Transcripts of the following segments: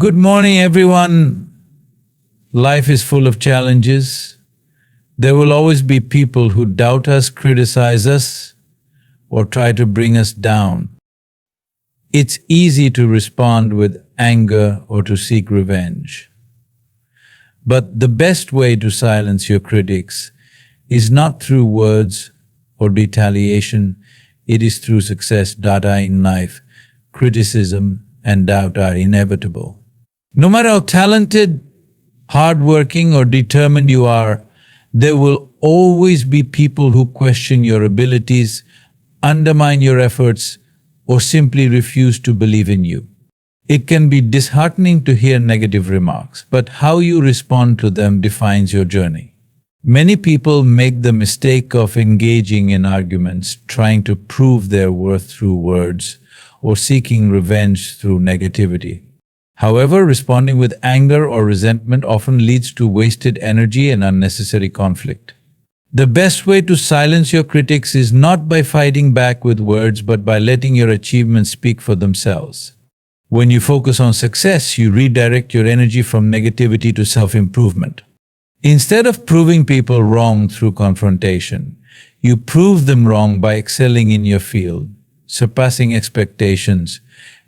Good morning, everyone. Life is full of challenges. There will always be people who doubt us, criticize us, or try to bring us down. It's easy to respond with anger or to seek revenge. But the best way to silence your critics is not through words or retaliation, it is through success. In life, criticism and doubt are inevitable. No matter how talented, hardworking, or determined you are, there will always be people who question your abilities, undermine your efforts, or simply refuse to believe in you. It can be disheartening to hear negative remarks, but how you respond to them defines your journey. Many people make the mistake of engaging in arguments, trying to prove their worth through words, or seeking revenge through negativity. However, responding with anger or resentment often leads to wasted energy and unnecessary conflict. The best way to silence your critics is not by fighting back with words, but by letting your achievements speak for themselves. When you focus on success, you redirect your energy from negativity to self-improvement. Instead of proving people wrong through confrontation, you prove them wrong by excelling in your field, surpassing expectations,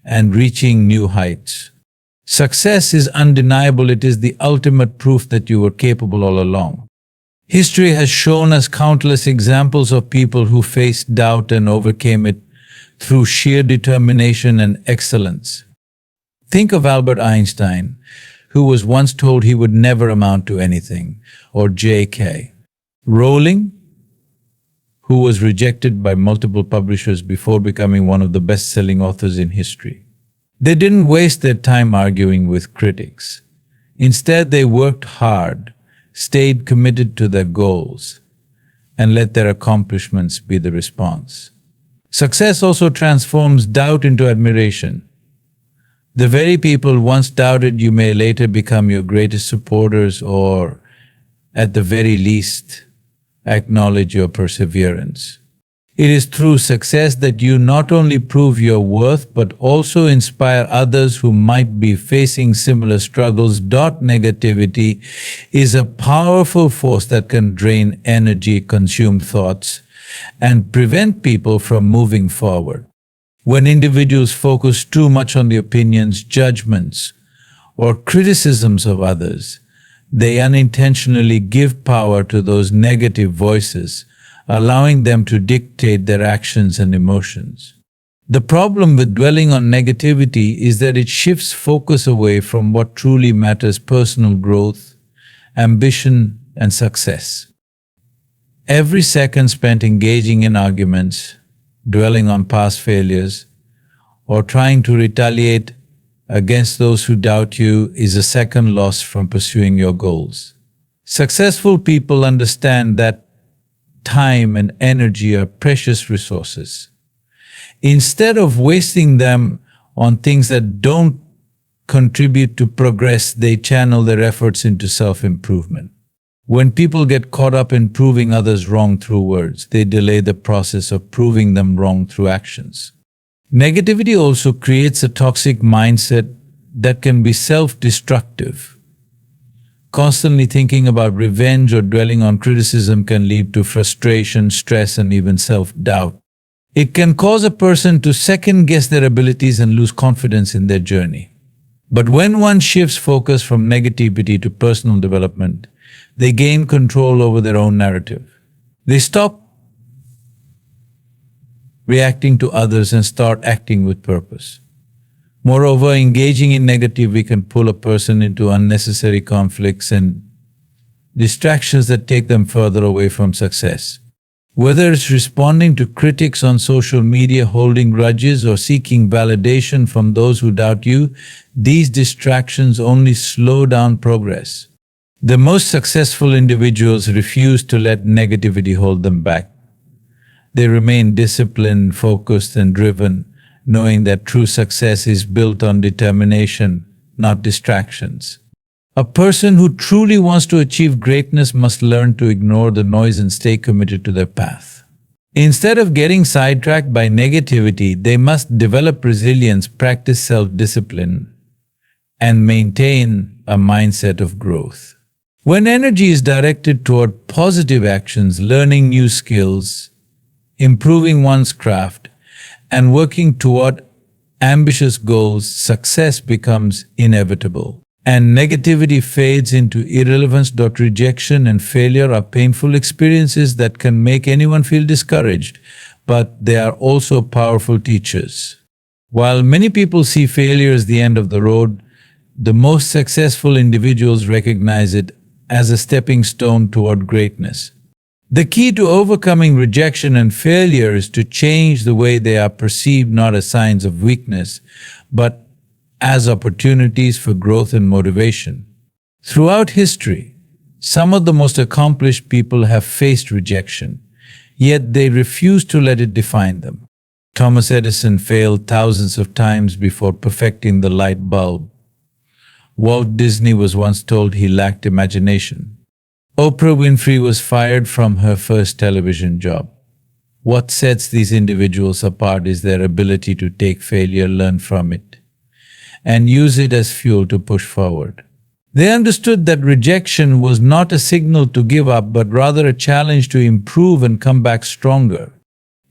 and reaching new heights. Success is undeniable. It is the ultimate proof that you were capable all along. History has shown us countless examples of people who faced doubt and overcame it through sheer determination and excellence. Think of Albert Einstein, who was once told he would never amount to anything, or J.K. Rowling, who was rejected by multiple publishers before becoming one of the best-selling authors in history. They didn't waste their time arguing with critics. Instead, they worked hard, stayed committed to their goals, and let their accomplishments be the response. Success also transforms doubt into admiration. The very people once doubted you may later become your greatest supporters, or, at the very least, acknowledge your perseverance. It is through success that you not only prove your worth, but also inspire others who might be facing similar struggles. Negativity is a powerful force that can drain energy, consume thoughts, and prevent people from moving forward. When individuals focus too much on the opinions, judgments, or criticisms of others, they unintentionally give power to those negative voices, allowing them to dictate their actions and emotions. The problem with dwelling on negativity is that it shifts focus away from what truly matters: personal growth, ambition, and success. Every second spent engaging in arguments, dwelling on past failures, or trying to retaliate against those who doubt you is a second lost from pursuing your goals. Successful people understand that time and energy are precious resources. Instead of wasting them on things that don't contribute to progress, they channel their efforts into self-improvement. When people get caught up in proving others wrong through words, they delay the process of proving them wrong through actions. Negativity also creates a toxic mindset that can be self-destructive. Constantly thinking about revenge or dwelling on criticism can lead to frustration, stress, and even self-doubt. It can cause a person to second-guess their abilities and lose confidence in their journey. But when one shifts focus from negativity to personal development, they gain control over their own narrative. They stop reacting to others and start acting with purpose. Moreover, engaging in negativity can pull a person into unnecessary conflicts and distractions that take them further away from success. Whether it's responding to critics on social media, holding grudges, or seeking validation from those who doubt you, these distractions only slow down progress. The most successful individuals refuse to let negativity hold them back. They remain disciplined, focused, and driven, knowing that true success is built on determination, not distractions. A person who truly wants to achieve greatness must learn to ignore the noise and stay committed to their path. Instead of getting sidetracked by negativity, they must develop resilience, practice self-discipline, and maintain a mindset of growth. When energy is directed toward positive actions, learning new skills, improving one's craft, and working toward ambitious goals, success becomes inevitable. And negativity fades into irrelevance. Rejection and failure are painful experiences that can make anyone feel discouraged, but they are also powerful teachers. While many people see failure as the end of the road, the most successful individuals recognize it as a stepping stone toward greatness. The key to overcoming rejection and failure is to change the way they are perceived, not as signs of weakness, but as opportunities for growth and motivation. Throughout history, some of the most accomplished people have faced rejection, yet they refuse to let it define them. Thomas Edison failed thousands of times before perfecting the light bulb. Walt Disney was once told he lacked imagination. Oprah Winfrey was fired from her first television job. What sets these individuals apart is their ability to take failure, learn from it, and use it as fuel to push forward. They understood that rejection was not a signal to give up, but rather a challenge to improve and come back stronger.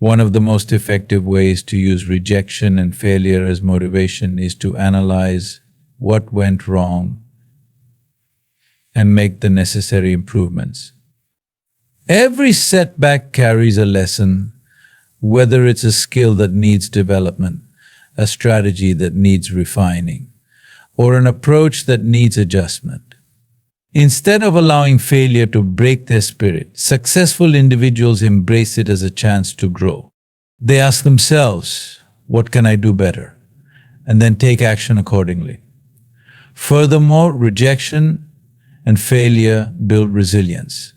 One of the most effective ways to use rejection and failure as motivation is to analyze what went wrong and make the necessary improvements. Every setback carries a lesson, whether it's a skill that needs development, a strategy that needs refining, or an approach that needs adjustment. Instead of allowing failure to break their spirit, successful individuals embrace it as a chance to grow. They ask themselves, what can I do better? And then take action accordingly. Furthermore, rejection and failure build resilience.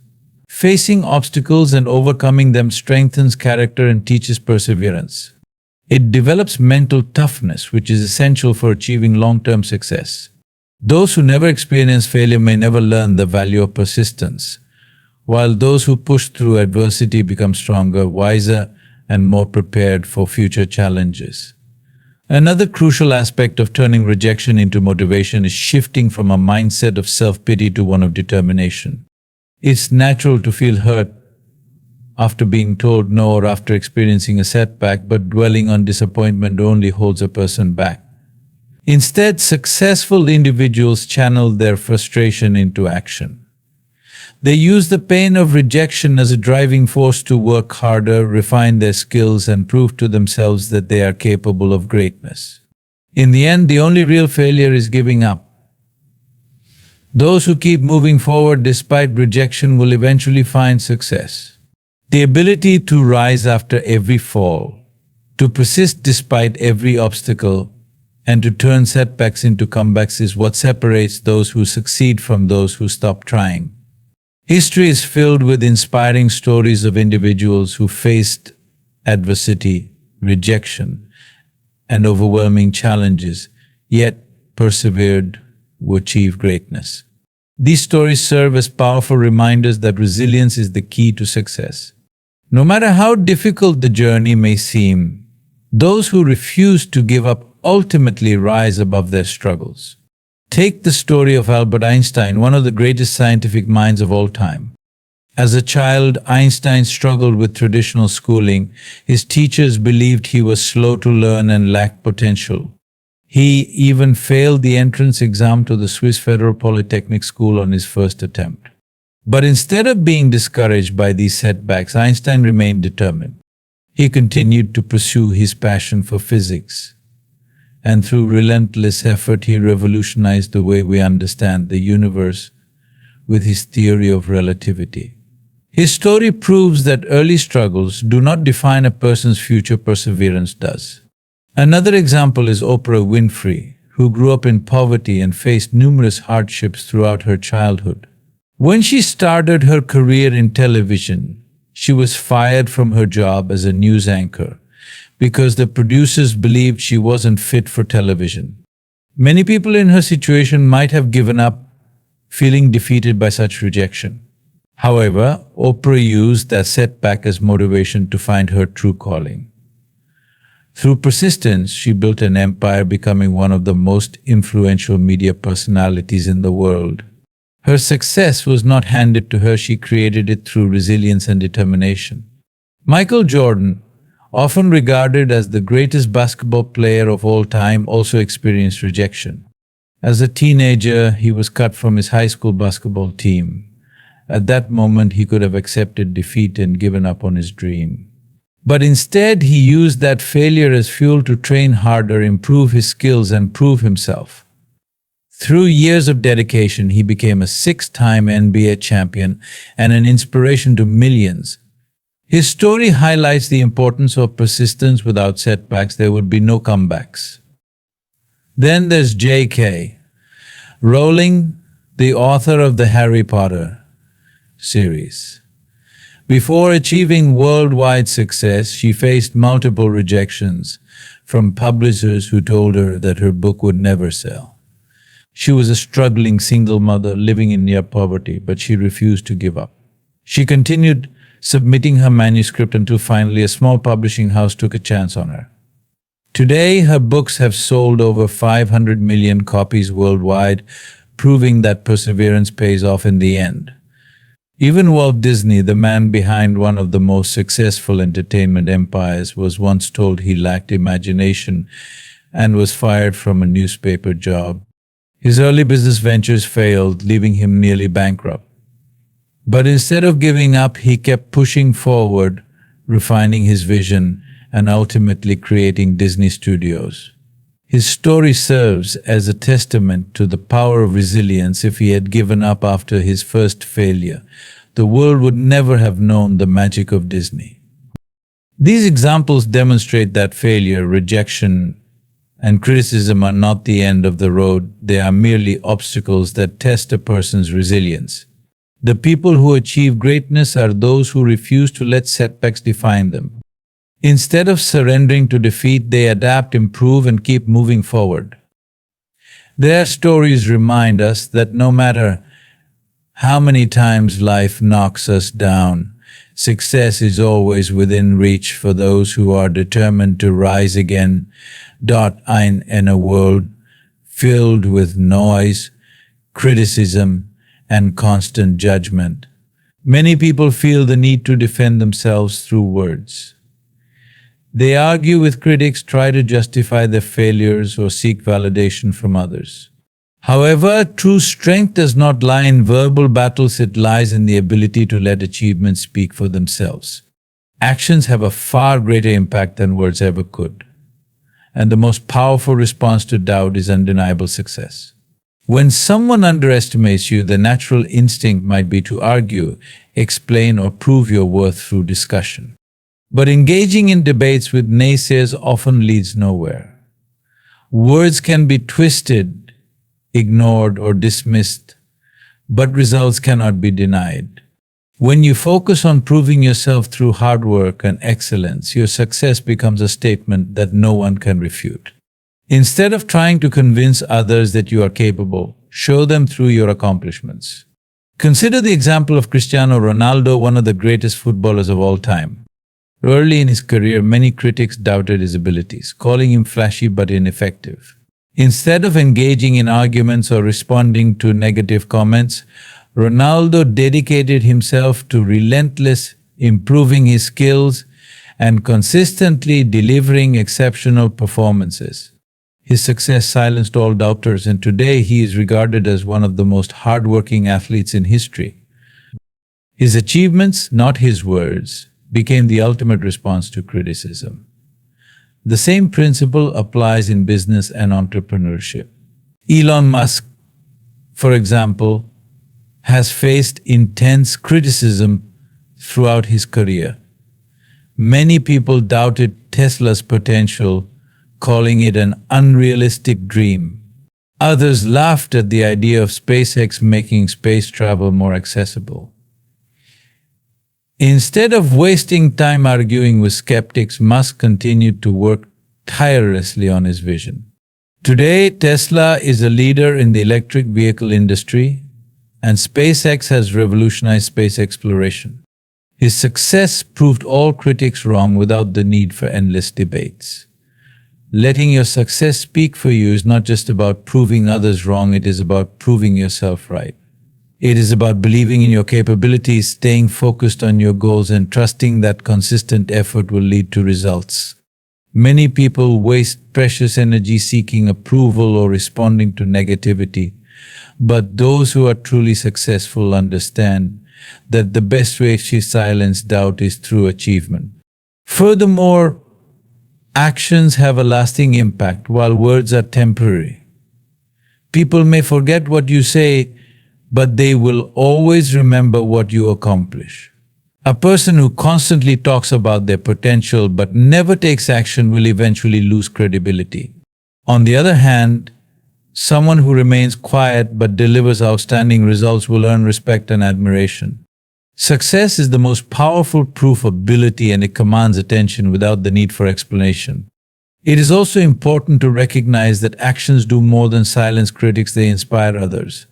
Facing obstacles and overcoming them strengthens character and teaches perseverance. It develops mental toughness, which is essential for achieving long-term success. Those who never experience failure may never learn the value of persistence, while those who push through adversity become stronger, wiser, and more prepared for future challenges. Another crucial aspect of turning rejection into motivation is shifting from a mindset of self-pity to one of determination. It's natural to feel hurt after being told no or after experiencing a setback, but dwelling on disappointment only holds a person back. Instead, successful individuals channel their frustration into action. They use the pain of rejection as a driving force to work harder, refine their skills, and prove to themselves that they are capable of greatness. In the end, the only real failure is giving up. Those who keep moving forward despite rejection will eventually find success. The ability to rise after every fall, to persist despite every obstacle, and to turn setbacks into comebacks is what separates those who succeed from those who stop trying. History is filled with inspiring stories of individuals who faced adversity, rejection, and overwhelming challenges, yet persevered to achieve greatness. These stories serve as powerful reminders that resilience is the key to success. No matter how difficult the journey may seem, those who refuse to give up ultimately rise above their struggles. Take the story of Albert Einstein, one of the greatest scientific minds of all time. As a child, Einstein struggled with traditional schooling. His teachers believed he was slow to learn and lacked potential. He even failed the entrance exam to the Swiss Federal Polytechnic School on his first attempt. But instead of being discouraged by these setbacks, Einstein remained determined. He continued to pursue his passion for physics. And through relentless effort, he revolutionized the way we understand the universe with his theory of relativity. His story proves that early struggles do not define a person's future, perseverance does. Another example is Oprah Winfrey, who grew up in poverty and faced numerous hardships throughout her childhood. When she started her career in television, she was fired from her job as a news anchor because the producers believed she wasn't fit for television. Many people in her situation might have given up, feeling defeated by such rejection. However, Oprah used that setback as motivation to find her true calling. Through persistence, she built an empire, becoming one of the most influential media personalities in the world. Her success was not handed to her, she created it through resilience and determination. Michael Jordan, often regarded as the greatest basketball player of all time, also experienced rejection. As a teenager, he was cut from his high school basketball team. At that moment, he could have accepted defeat and given up on his dream. But instead, he used that failure as fuel to train harder, improve his skills, and prove himself. Through years of dedication, he became a six-time NBA champion and an inspiration to millions. His story highlights the importance of persistence. Without setbacks, there would be no comebacks. Then there's J.K. Rowling, the author of the Harry Potter series. Before achieving worldwide success, she faced multiple rejections from publishers who told her that her book would never sell. She was a struggling single mother living in near poverty, but she refused to give up. She continued submitting her manuscript until finally a small publishing house took a chance on her. Today, her books have sold over 500 million copies worldwide, proving that perseverance pays off in the end. Even Walt Disney, the man behind one of the most successful entertainment empires, was once told he lacked imagination and was fired from a newspaper job. His early business ventures failed, leaving him nearly bankrupt. But instead of giving up, he kept pushing forward, refining his vision, and ultimately creating Disney Studios. His story serves as a testament to the power of resilience. If he had given up after his first failure, the world would never have known the magic of Disney. These examples demonstrate that failure, rejection, and criticism are not the end of the road. They are merely obstacles that test a person's resilience. The people who achieve greatness are those who refuse to let setbacks define them. Instead of surrendering to defeat, they adapt, improve, and keep moving forward. Their stories remind us that no matter how many times life knocks us down, success is always within reach for those who are determined to rise again. In a world filled with noise, criticism, and constant judgment, many people feel the need to defend themselves through words. They argue with critics, try to justify their failures, or seek validation from others. However, true strength does not lie in verbal battles, it lies in the ability to let achievements speak for themselves. Actions have a far greater impact than words ever could. And the most powerful response to doubt is undeniable success. When someone underestimates you, the natural instinct might be to argue, explain, or prove your worth through discussion. But engaging in debates with naysayers often leads nowhere. Words can be twisted, ignored, or dismissed, but results cannot be denied. When you focus on proving yourself through hard work and excellence, your success becomes a statement that no one can refute. Instead of trying to convince others that you are capable, show them through your accomplishments. Consider the example of Cristiano Ronaldo, one of the greatest footballers of all time. Early in his career, many critics doubted his abilities, calling him flashy but ineffective. Instead of engaging in arguments or responding to negative comments, Ronaldo dedicated himself to relentless improving his skills and consistently delivering exceptional performances. His success silenced all doubters, and today he is regarded as one of the most hardworking athletes in history. His achievements, not his words, became the ultimate response to criticism. The same principle applies in business and entrepreneurship. Elon Musk, for example, has faced intense criticism throughout his career. Many people doubted Tesla's potential, calling it an unrealistic dream. Others laughed at the idea of SpaceX making space travel more accessible. Instead of wasting time arguing with skeptics, Musk continued to work tirelessly on his vision. Today, Tesla is a leader in the electric vehicle industry, and SpaceX has revolutionized space exploration. His success proved all critics wrong without the need for endless debates. Letting your success speak for you is not just about proving others wrong, it is about proving yourself right. It is about believing in your capabilities, staying focused on your goals, and trusting that consistent effort will lead to results. Many people waste precious energy seeking approval or responding to negativity, but those who are truly successful understand that the best way to silence doubt is through achievement. Furthermore, actions have a lasting impact while words are temporary. People may forget what you say, but they will always remember what you accomplish. A person who constantly talks about their potential but never takes action will eventually lose credibility. On the other hand, someone who remains quiet but delivers outstanding results will earn respect and admiration. Success is the most powerful proof of ability, and it commands attention without the need for explanation. It is also important to recognize that actions do more than silence critics, they inspire others.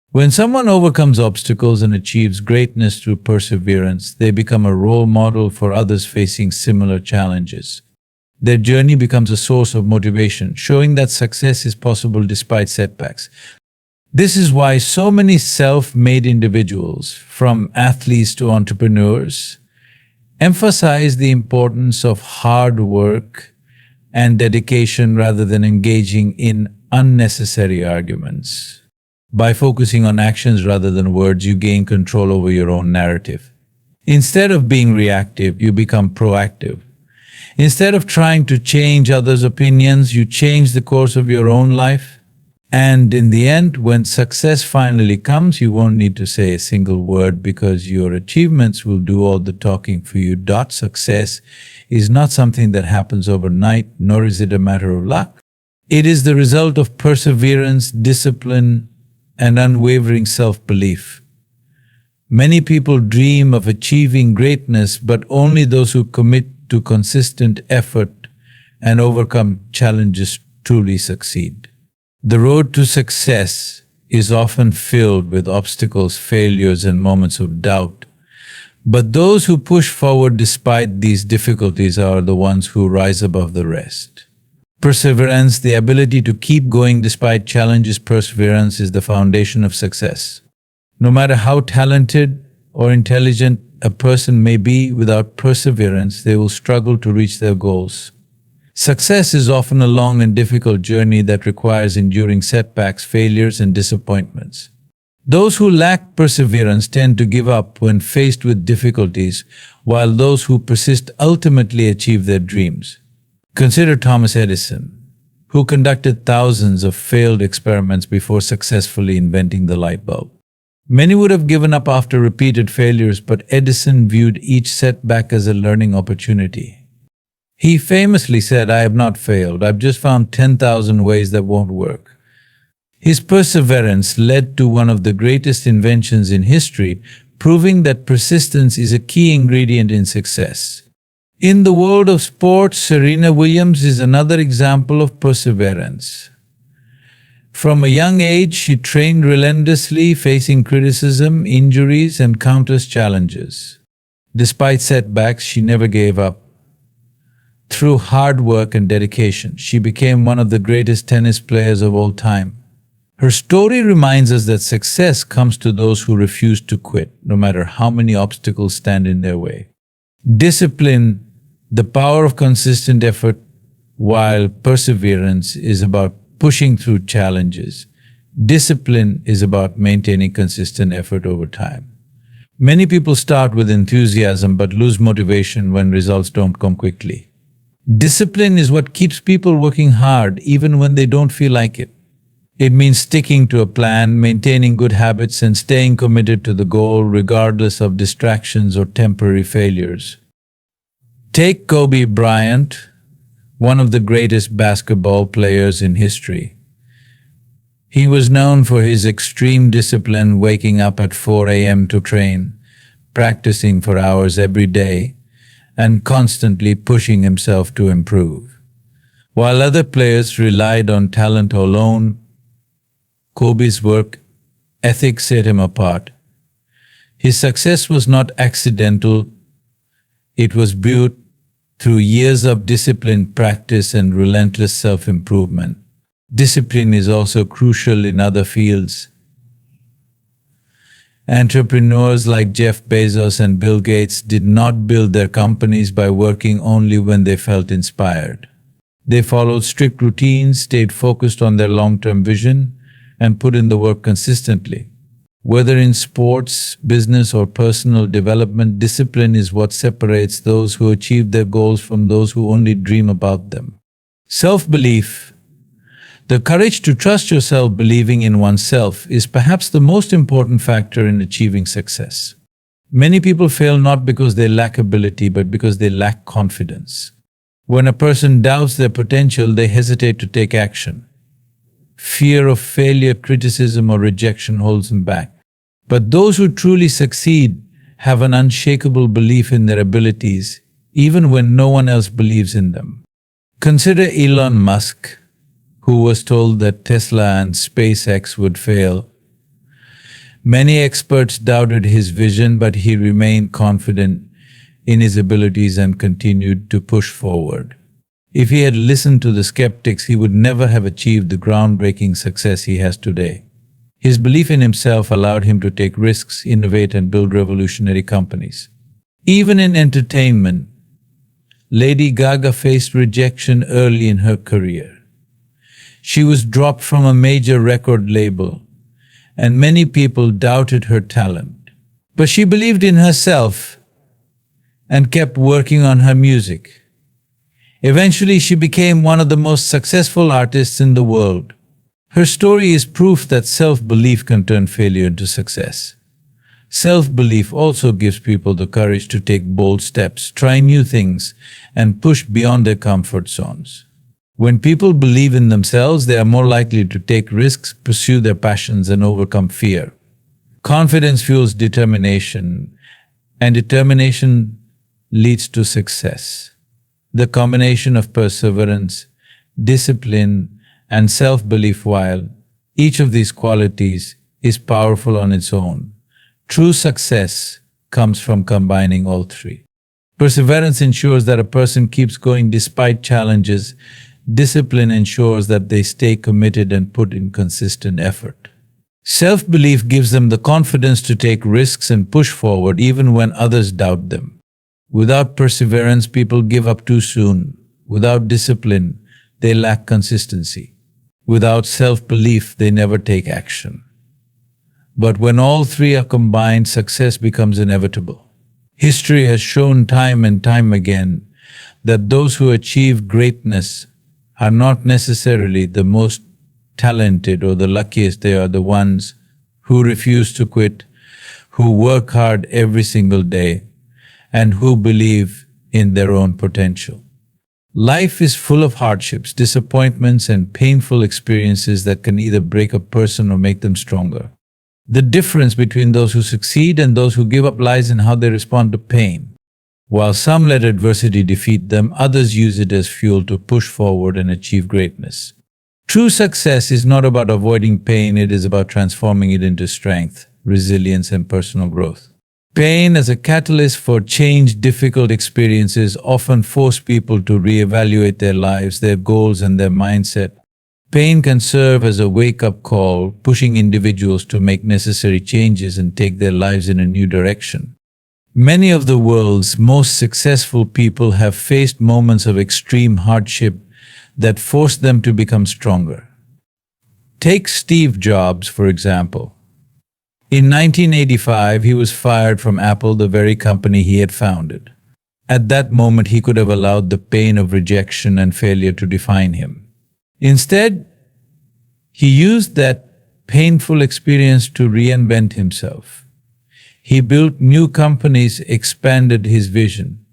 When someone overcomes obstacles and achieves greatness through perseverance, they become a role model for others facing similar challenges. Their journey becomes a source of motivation, showing that success is possible despite setbacks. This is why so many self-made individuals, from athletes to entrepreneurs, emphasize the importance of hard work and dedication rather than engaging in unnecessary arguments. By focusing on actions rather than words, you gain control over your own narrative. Instead of being reactive, you become proactive. Instead of trying to change others' opinions, you change the course of your own life. And in the end, when success finally comes, you won't need to say a single word because your achievements will do all the talking for you. Success is not something that happens overnight, nor is it a matter of luck. It is the result of perseverance, discipline, and unwavering self-belief. Many people dream of achieving greatness, but only those who commit to consistent effort and overcome challenges truly succeed. The road to success is often filled with obstacles, failures, and moments of doubt. But those who push forward despite these difficulties are the ones who rise above the rest. Perseverance, the ability to keep going despite challenges, perseverance is the foundation of success. No matter how talented or intelligent a person may be, without perseverance, they will struggle to reach their goals. Success is often a long and difficult journey that requires enduring setbacks, failures, and disappointments. Those who lack perseverance tend to give up when faced with difficulties, while those who persist ultimately achieve their dreams. Consider Thomas Edison, who conducted thousands of failed experiments before successfully inventing the light bulb. Many would have given up after repeated failures, but Edison viewed each setback as a learning opportunity. He famously said, "I have not failed, I've just found 10,000 ways that won't work." His perseverance led to one of the greatest inventions in history, proving that persistence is a key ingredient in success. In the world of sports, Serena Williams is another example of perseverance. From a young age, she trained relentlessly, facing criticism, injuries, and countless challenges. Despite setbacks, she never gave up. Through hard work and dedication, she became one of the greatest tennis players of all time. Her story reminds us that success comes to those who refuse to quit, no matter how many obstacles stand in their way. Discipline, the power of consistent effort, while perseverance is about pushing through challenges. Discipline is about maintaining consistent effort over time. Many people start with enthusiasm but lose motivation when results don't come quickly. Discipline is what keeps people working hard even when they don't feel like it. It means sticking to a plan, maintaining good habits, and staying committed to the goal regardless of distractions or temporary failures. Take Kobe Bryant, one of the greatest basketball players in history. He was known for his extreme discipline, waking up at 4 a.m. to train, practicing for hours every day, and constantly pushing himself to improve. While other players relied on talent alone, Kobe's work ethic set him apart. His success was not accidental, it was built through years of disciplined practice and relentless self-improvement. Discipline is also crucial in other fields. Entrepreneurs like Jeff Bezos and Bill Gates did not build their companies by working only when they felt inspired. They followed strict routines, stayed focused on their long-term vision, and put in the work consistently. Whether in sports, business, or personal development, discipline is what separates those who achieve their goals from those who only dream about them. Self-belief. The courage to trust yourself, believing in oneself, is perhaps the most important factor in achieving success. Many people fail not because they lack ability, but because they lack confidence. When a person doubts their potential, they hesitate to take action. Fear of failure, criticism, or rejection holds them back. But those who truly succeed have an unshakable belief in their abilities, even when no one else believes in them. Consider Elon Musk, who was told that Tesla and SpaceX would fail. Many experts doubted his vision, but he remained confident in his abilities and continued to push forward. If he had listened to the skeptics, he would never have achieved the groundbreaking success he has today. His belief in himself allowed him to take risks, innovate, and build revolutionary companies. Even in entertainment, Lady Gaga faced rejection early in her career. She was dropped from a major record label, and many people doubted her talent. But she believed in herself and kept working on her music. Eventually, she became one of the most successful artists in the world. Her story is proof that self-belief can turn failure into success. Self-belief also gives people the courage to take bold steps, try new things, and push beyond their comfort zones. When people believe in themselves, they are more likely to take risks, pursue their passions, and overcome fear. Confidence fuels determination, and determination leads to success. The combination of perseverance, discipline, and self-belief, while each of these qualities is powerful on its own, true success comes from combining all three. Perseverance ensures that a person keeps going despite challenges. Discipline ensures that they stay committed and put in consistent effort. Self-belief gives them the confidence to take risks and push forward even when others doubt them. Without perseverance, people give up too soon. Without discipline, they lack consistency. Without self-belief, they never take action. But when all three are combined, success becomes inevitable. History has shown time and time again that those who achieve greatness are not necessarily the most talented or the luckiest. They are the ones who refuse to quit, who work hard every single day, and who believe in their own potential. Life is full of hardships, disappointments, and painful experiences that can either break a person or make them stronger. The difference between those who succeed and those who give up lies in how they respond to pain. While some let adversity defeat them, others use it as fuel to push forward and achieve greatness. True success is not about avoiding pain, it is about transforming it into strength, resilience, and personal growth. Pain as a catalyst for change. Difficult experiences often force people to reevaluate their lives, their goals, and their mindset. Pain can serve as a wake-up call, pushing individuals to make necessary changes and take their lives in a new direction. Many of the world's most successful people have faced moments of extreme hardship that forced them to become stronger. Take Steve Jobs, for example. In 1985, he was fired from Apple, the very company he had founded. At that moment, he could have allowed the pain of rejection and failure to define him. Instead, he used that painful experience to reinvent himself. He built new companies, expanded his vision,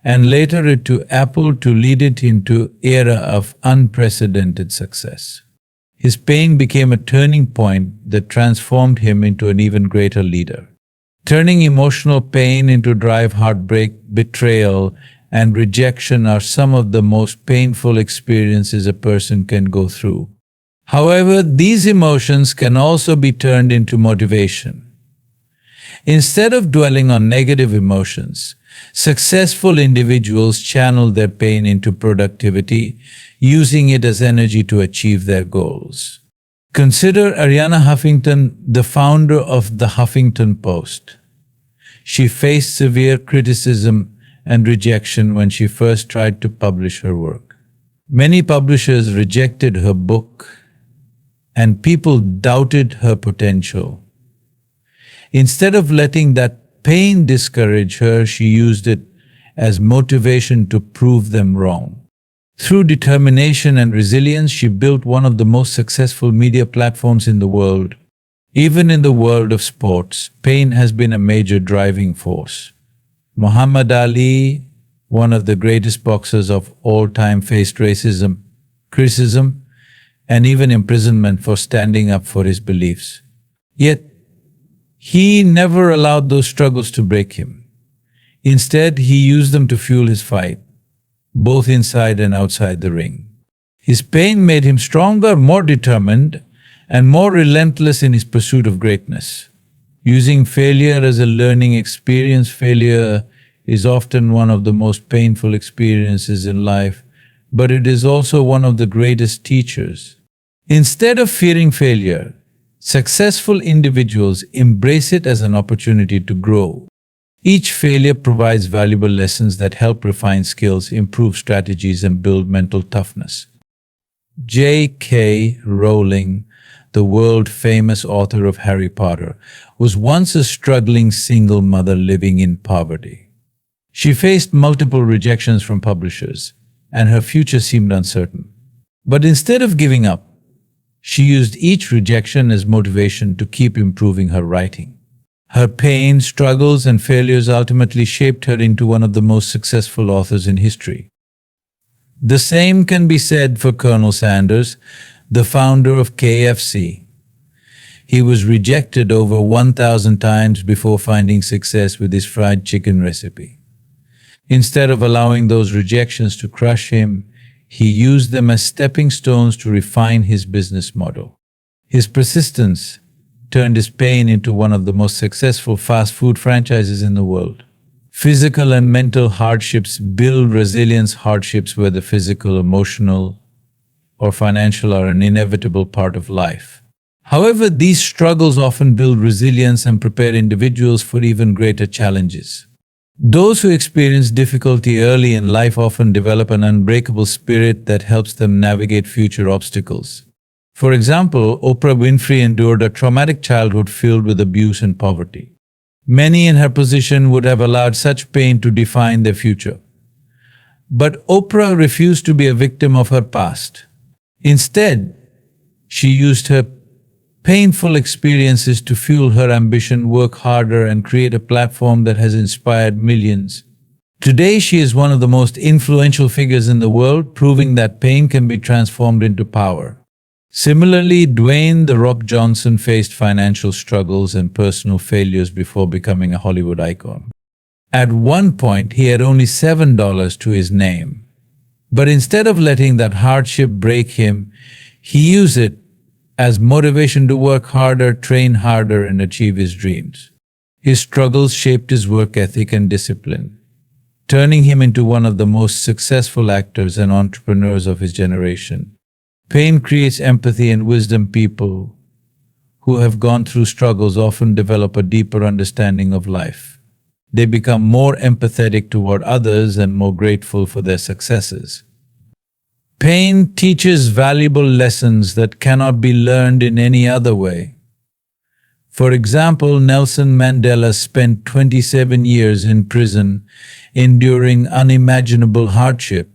and later it to Apple to lead it into an era of unprecedented success. His pain became a turning point that transformed him into an even greater leader. Turning emotional pain into drive, heartbreak, betrayal, and rejection are some of the most painful experiences a person can go through. However, these emotions can also be turned into motivation. Instead of dwelling on negative emotions, Successful individuals channel their pain into productivity, using it as energy to achieve their goals. Consider Arianna Huffington, the founder of the Huffington Post. She faced severe criticism and rejection when she first tried to publish her work. Many publishers rejected her book, and people doubted her potential. Instead of letting that pain discourage her, she used it as motivation to prove them wrong. Through determination and resilience, she built one of the most successful media platforms in the world. Even in the world of sports, pain has been a major driving force. Muhammad Ali, one of the greatest boxers of all time, faced racism, criticism, and even imprisonment for standing up for his beliefs. Yet, he never allowed those struggles to break him. Instead, he used them to fuel his fight, both inside and outside the ring. His pain made him stronger, more determined, and more relentless in his pursuit of greatness. Using failure as a learning experience, failure is often one of the most painful experiences in life, but it is also one of the greatest teachers. Instead of fearing failure, successful individuals embrace it as an opportunity to grow. Each failure provides valuable lessons that help refine skills, improve strategies, and build mental toughness. J.K. Rowling, the world-famous author of Harry Potter, was once a struggling single mother living in poverty. She faced multiple rejections from publishers, and her future seemed uncertain. But instead of giving up, she used each rejection as motivation to keep improving her writing. Her pain, struggles, and failures ultimately shaped her into one of the most successful authors in history. The same can be said for Colonel Sanders, the founder of KFC. He was rejected over 1,000 times before finding success with his fried chicken recipe. Instead of allowing those rejections to crush him, he used them as stepping stones to refine his business model. His persistence turned his pain into one of the most successful fast food franchises in the world. Physical and mental hardships build resilience. Hardships, whether physical, emotional, or financial, are an inevitable part of life. However, these struggles often build resilience and prepare individuals for even greater challenges. Those who experience difficulty early in life often develop an unbreakable spirit that helps them navigate future obstacles. For example, Oprah Winfrey endured a traumatic childhood filled with abuse and poverty. Many in her position would have allowed such pain to define their future. But Oprah refused to be a victim of her past. Instead, she used her painful experiences to fuel her ambition, work harder, and create a platform that has inspired millions. Today, she is one of the most influential figures in the world, proving that pain can be transformed into power. Similarly, Dwayne "The Rock" Johnson faced financial struggles and personal failures before becoming a Hollywood icon. At one point, he had only $7 to his name. But instead of letting that hardship break him, he used it as motivation to work harder, train harder, and achieve his dreams. His struggles shaped his work ethic and discipline, turning him into one of the most successful actors and entrepreneurs of his generation. Pain creates empathy and wisdom. People who have gone through struggles often develop a deeper understanding of life. They become more empathetic toward others and more grateful for their successes. Pain teaches valuable lessons that cannot be learned in any other way. For example, Nelson Mandela spent 27 years in prison, enduring unimaginable hardship.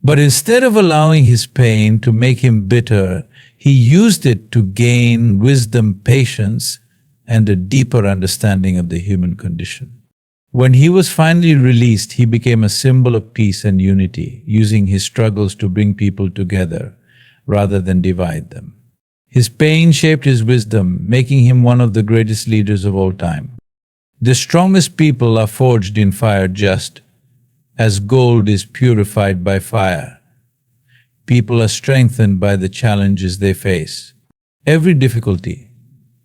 But instead of allowing his pain to make him bitter, he used it to gain wisdom, patience, and a deeper understanding of the human condition. When he was finally released, he became a symbol of peace and unity, using his struggles to bring people together rather than divide them. His pain shaped his wisdom, making him one of the greatest leaders of all time. The strongest people are forged in fire, just as gold is purified by fire. People are strengthened by the challenges they face. Every difficulty,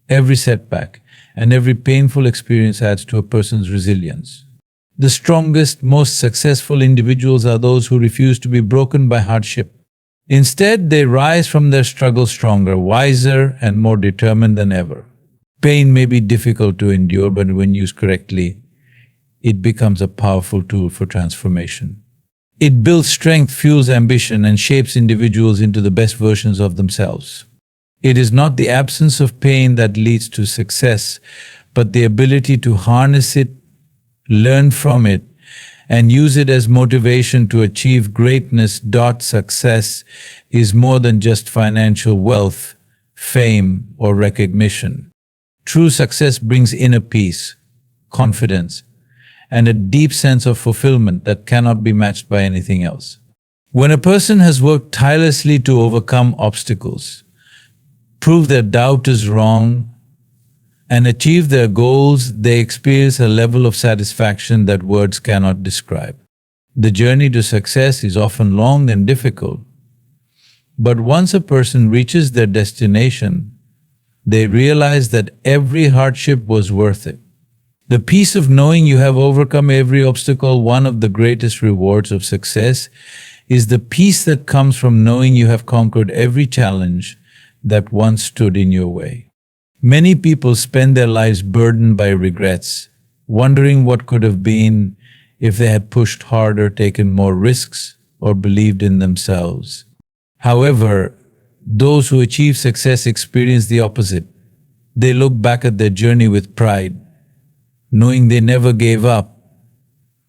every setback, and every painful experience adds to a person's resilience. The strongest, most successful individuals are those who refuse to be broken by hardship. Instead, they rise from their struggle stronger, wiser, and more determined than ever. Pain may be difficult to endure, but when used correctly, it becomes a powerful tool for transformation. It builds strength, fuels ambition, and shapes individuals into the best versions of themselves. It is not the absence of pain that leads to success, but the ability to harness it, learn from it, and use it as motivation to achieve greatness. Success is more than just financial wealth, fame, or recognition. True success brings inner peace, confidence, and a deep sense of fulfillment that cannot be matched by anything else. When a person has worked tirelessly to overcome obstacles, prove their doubters wrong, and achieve their goals, they experience a level of satisfaction that words cannot describe. The journey to success is often long and difficult, but once a person reaches their destination, they realize that every hardship was worth it. The peace of knowing you have overcome every obstacle. One of the greatest rewards of success is the peace that comes from knowing you have conquered every challenge that once stood in your way. Many people spend their lives burdened by regrets, wondering what could have been if they had pushed harder, taken more risks, or believed in themselves. However, those who achieve success experience the opposite. They look back at their journey with pride, knowing they never gave up,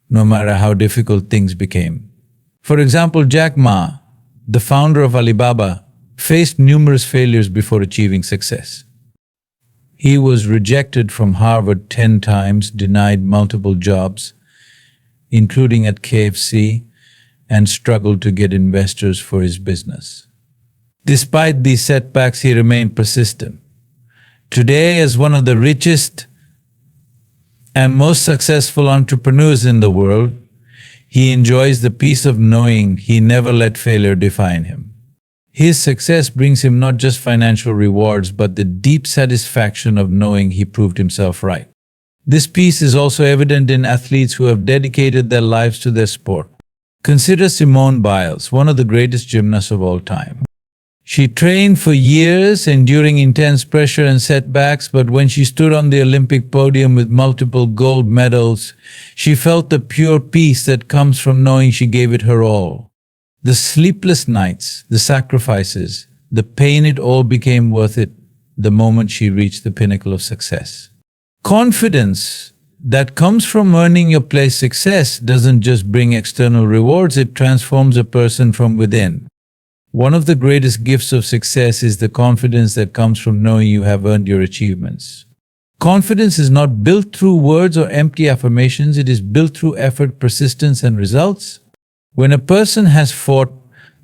no matter how difficult things became. For example, Jack Ma, the founder of Alibaba, faced numerous failures before achieving success. He was rejected from Harvard 10 times, denied multiple jobs, including at KFC, and struggled to get investors for his business. Despite these setbacks, he remained persistent. Today, as one of the richest and most successful entrepreneurs in the world, he enjoys the peace of knowing he never let failure define him. His success brings him not just financial rewards, but the deep satisfaction of knowing he proved himself right. This peace is also evident in athletes who have dedicated their lives to their sport. Consider Simone Biles, one of the greatest gymnasts of all time. She trained for years, enduring intense pressure and setbacks, but when she stood on the Olympic podium with multiple gold medals, she felt the pure peace that comes from knowing she gave it her all. The sleepless nights, the sacrifices, the pain, it all became worth it the moment she reached the pinnacle of success. Confidence that comes from earning your place. Success doesn't just bring external rewards, it transforms a person from within. One of the greatest gifts of success is the confidence that comes from knowing you have earned your achievements. Confidence is not built through words or empty affirmations, it is built through effort, persistence, and results. When a person has fought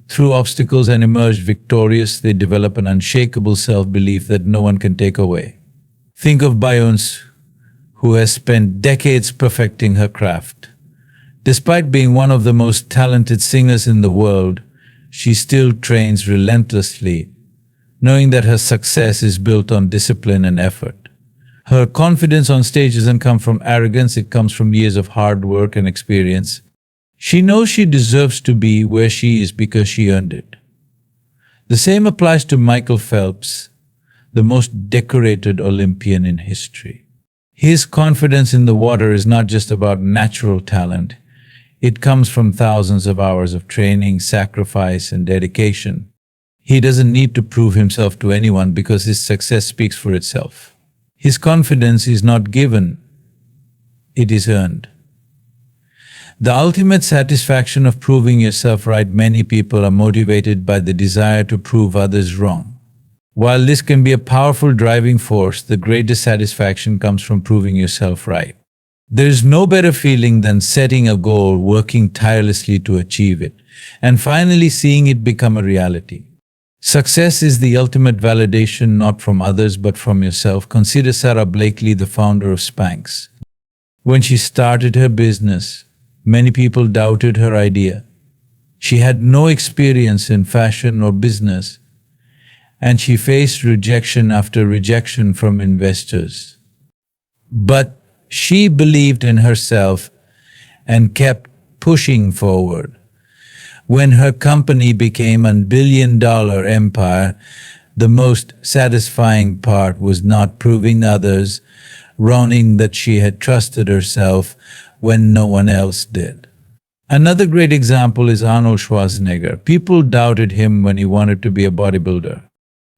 through obstacles and emerged victorious, they develop an unshakable self-belief that no one can take away. Think of Beyoncé, who has spent decades perfecting her craft. Despite being one of the most talented singers in the world, she still trains relentlessly, knowing that her success is built on discipline and effort. Her confidence on stage doesn't come from arrogance, it comes from years of hard work and experience. She knows she deserves to be where she is because she earned it. The same applies to Michael Phelps, the most decorated Olympian in history. His confidence in the water is not just about natural talent. It comes from thousands of hours of training, sacrifice, and dedication. He doesn't need to prove himself to anyone because his success speaks for itself. His confidence is not given, it is earned. The ultimate satisfaction of proving yourself right. Many people are motivated by the desire to prove others wrong. While this can be a powerful driving force, the greatest satisfaction comes from proving yourself right. There is no better feeling than setting a goal, working tirelessly to achieve it, and finally seeing it become a reality. Success is the ultimate validation, not from others but from yourself. Consider Sarah Blakely, the founder of Spanx. When she started her business, many people doubted her idea. She had no experience in fashion or business, and she faced rejection after rejection from investors. But she believed in herself and kept pushing forward. When her company became a billion-dollar empire, the most satisfying part was not proving others wrong that she had trusted herself when no one else did. Another great example is Arnold Schwarzenegger. People doubted him when he wanted to be a bodybuilder.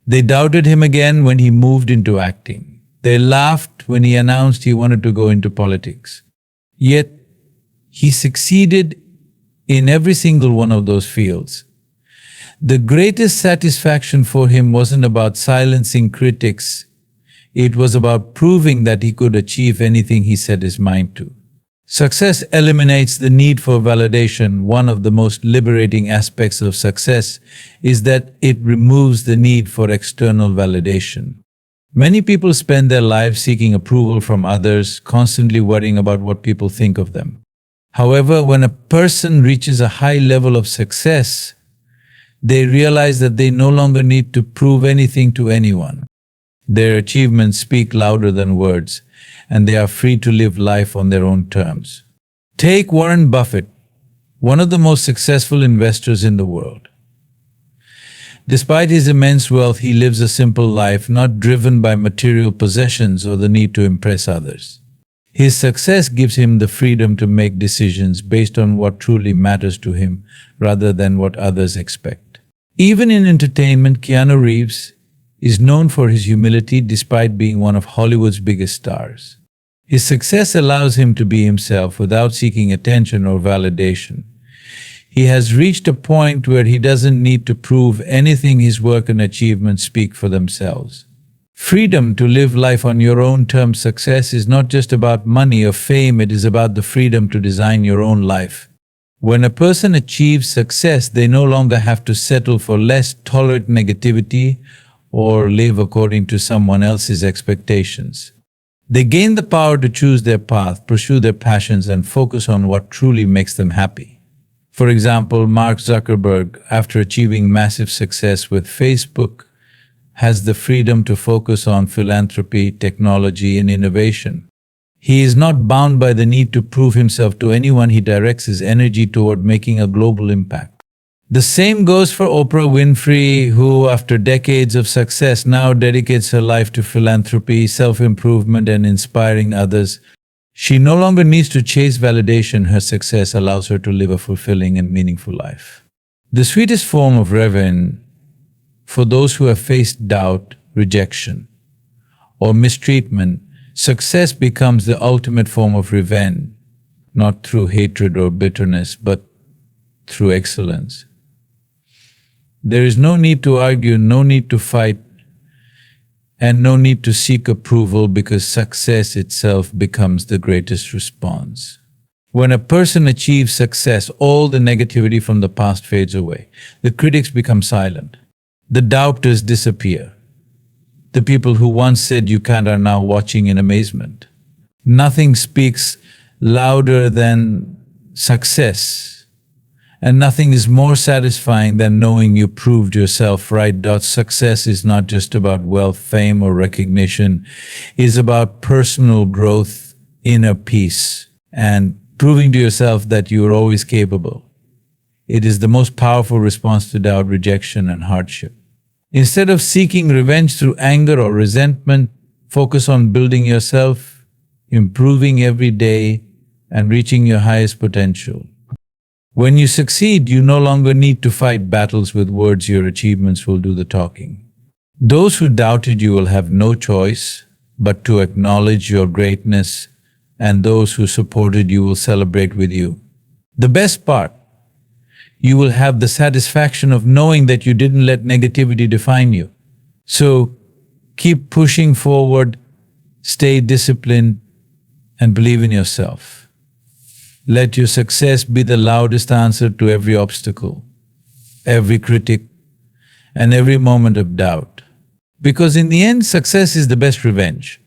They doubted him again when he moved into acting. They laughed when he announced he wanted to go into politics. Yet, he succeeded in every single one of those fields. The greatest satisfaction for him wasn't about silencing critics. It was about proving that he could achieve anything he set his mind to. Success eliminates the need for validation. One of the most liberating aspects of success is that it removes the need for external validation. Many people spend their lives seeking approval from others, constantly worrying about what people think of them. However, when a person reaches a high level of success, they realize that they no longer need to prove anything to anyone. Their achievements speak louder than words, and they are free to live life on their own terms. Take Warren Buffett, one of the most successful investors in the world. Despite his immense wealth, he lives a simple life, not driven by material possessions or the need to impress others. His success gives him the freedom to make decisions based on what truly matters to him, rather than what others expect. Even in entertainment, Keanu Reeves is known for his humility despite being one of Hollywood's biggest stars. His success allows him to be himself without seeking attention or validation. He has reached a point where he doesn't need to prove anything. His work and achievements speak for themselves. Freedom to live life on your own terms. Success is not just about money or fame, it is about the freedom to design your own life. When a person achieves success, they no longer have to settle for less, tolerate negativity, or live according to someone else's expectations. They gain the power to choose their path, pursue their passions, and focus on what truly makes them happy. For example, Mark Zuckerberg, after achieving massive success with Facebook, has the freedom to focus on philanthropy, technology, and innovation. He is not bound by the need to prove himself to anyone. He directs his energy toward making a global impact. The same goes for Oprah Winfrey, who, after decades of success, now dedicates her life to philanthropy, self-improvement, and inspiring others. She no longer needs to chase validation. Her success allows her to live a fulfilling and meaningful life. The sweetest form of revenge for those who have faced doubt, rejection, or mistreatment, success becomes the ultimate form of revenge, not through hatred or bitterness, but through excellence. There is no need to argue, no need to fight, and no need to seek approval, because success itself becomes the greatest response. When a person achieves success, all the negativity from the past fades away. The critics become silent. The doubters disappear. The people who once said you can't are now watching in amazement. Nothing speaks louder than success. And nothing is more satisfying than knowing you proved yourself right. Success is not just about wealth, fame, or recognition. It is about personal growth, inner peace, and proving to yourself that you are always capable. It is the most powerful response to doubt, rejection, and hardship. Instead of seeking revenge through anger or resentment, focus on building yourself, improving every day, and reaching your highest potential. When you succeed, you no longer need to fight battles with words. Your achievements will do the talking. Those who doubted you will have no choice but to acknowledge your greatness, and those who supported you will celebrate with you. The best part, you will have the satisfaction of knowing that you didn't let negativity define you. So keep pushing forward, stay disciplined, and believe in yourself. Let your success be the loudest answer to every obstacle, every critic, and every moment of doubt. Because in the end, success is the best revenge.